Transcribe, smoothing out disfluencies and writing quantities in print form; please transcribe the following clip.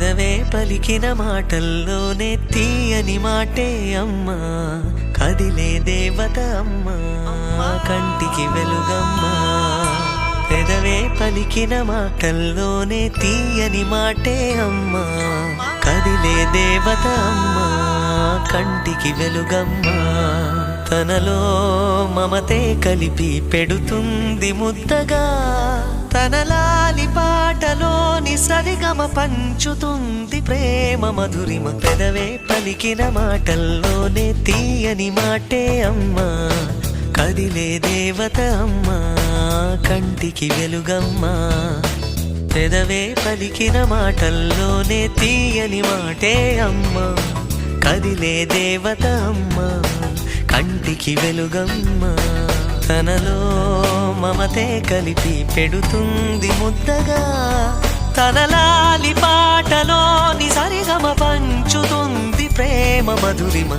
పెదవే పలికిన మాటల్లోనే తీయని మాటే అమ్మా, కదిలే దేవత అమ్మా, కంటికి వెలుగమ్మా. పెదవే పలికిన మాటల్లోనే తీయని మాటే అమ్మా, కదిలే దేవత అమ్మా, కంటికి వెలుగమ్మా. తనలో మమతే కలిపి పెడుతుంది ముద్దగా, తన లాలి పాటలోని సరిగమ పంచుతుంది ప్రేమ మధురిమ. పెదవే పలికిన మాటల్లోనే తీయని మాటే అమ్మా, కదిలే దేవత అమ్మా, కంటికి వెలుగమ్మా. పెదవే పలికిన మాటల్లోనే తీయని మాటే అమ్మా, కదిలే దేవత అమ్మా, కంటికి వెలుగమ్మా. తనలో మమతే కలిపి పెడుతుంది ముద్దగా, తన లాలి పాటలోని సరిగమ పంచుతుంది ప్రేమ మధురిమ.